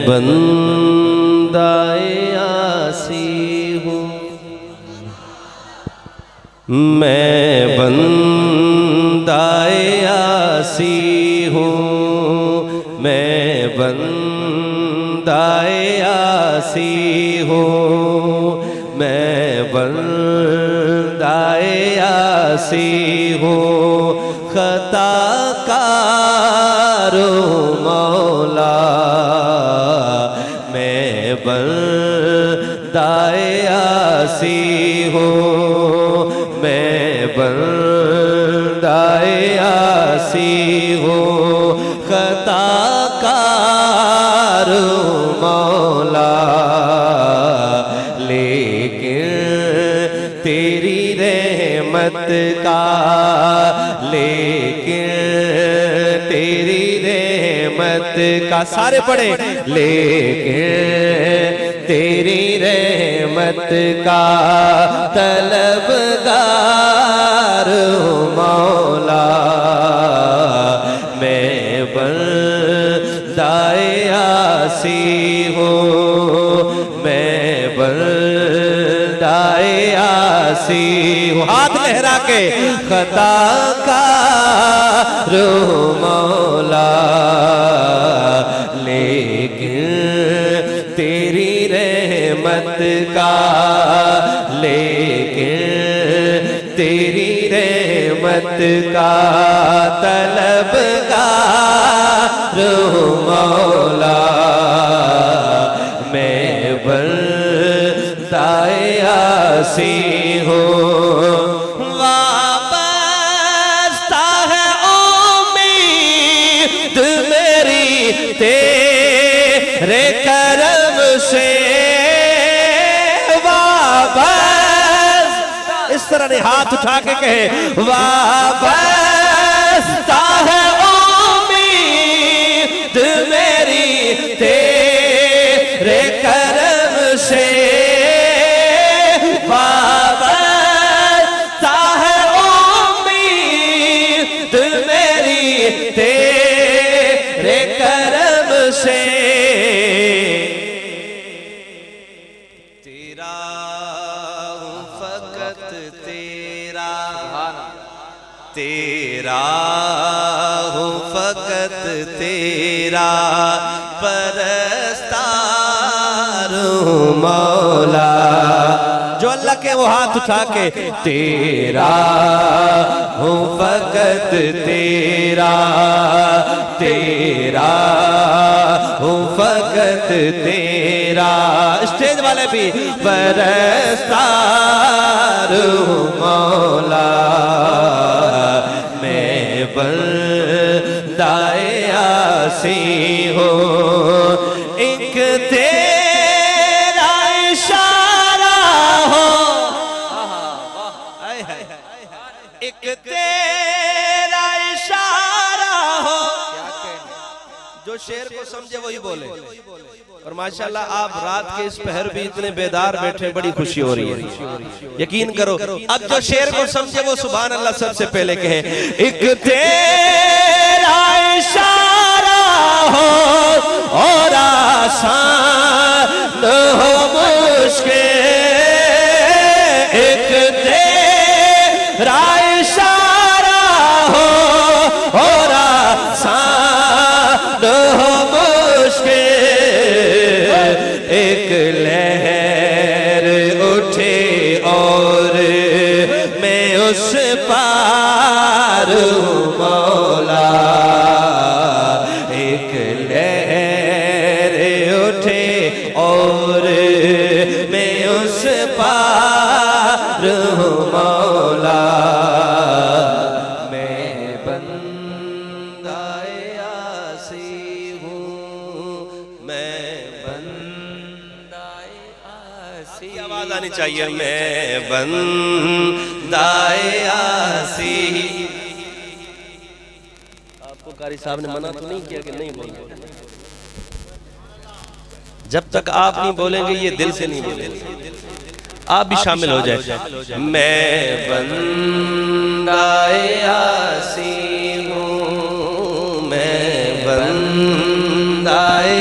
بندائے آسی ہوں، میں بندائے آسی ہوں، میں بندائے آسی ہوں، میں بندائے آسی ہوں، خطا کار مولا، میں بندائے آسی ہوں، میں بندائے آسی ہوں، خطا کار مولا، لیکن تیری رحمت کا، لیکن تیری رحمت کا، سارے پڑھیں، لیکن تیری رحمت کا طلبگار مولا، میں بندائے آسی ہوں، میں بندائے آسی ہوں، ہاتھ لہرا کے، خطا کار مولا، لیکن تیری رحمت کا، لیکن تیری رحمت کا طلبگار مولا، میں بندائے آسی ہوں، وابستہ ہے امید میری تیرے کرم سے، اس طرح نے ہاتھ اٹھا کے کہے، وابستہ ہے امید میری تیرے کرم سے، وابستہ ہے امید میری تیرے کرم سے، تیرا ہوں فقط تیرا، تیرا ہوں فقط تیرا پرستار مولا، جو اللہ کے وہ ہاتھ اٹھا کے، تیرا ہوں فقط تیرا، تیرا ہوں فقط تیرا، اسٹیج والے بھی، پرستار مولا، میں بندائے آسی ہوں، ایک تیرا اشارہ ہو، ایک تیرا اشارہ ہو، جو شعر کو سمجھے وہی بولے، اور ماشاءاللہ آپ رات کے اس پہر بھی اتنے بیدار بیٹھے، بڑی خوشی ہو رہی ہے، یقین کرو، اب جو شعر کو سمجھے وہ سبحان اللہ سب سے پہلے کہیں، ایک تیرا اشارہ ہو اور آسان ہو مشکل، ایک تیرا اشارہ ہو اور آسان ہو مشکل، ایک لہر اٹھے اور میں اس پار مولا، ایک لہر اٹھے اور میں اس پار مولا، میں بندائے آسی ہوں، میں بندائے آسی، آواز آنی چاہیے، میں بندائے آسی، آپ کو قاری صاحب نے منع تو نہیں کیا کہ نہیں بولیں، جب تک آپ نہیں بولیں گے یہ دل سے نہیں بولیں گے، آپ بھی شامل ہو جائیں، میں بندائے آسی ہوں، میں بندائے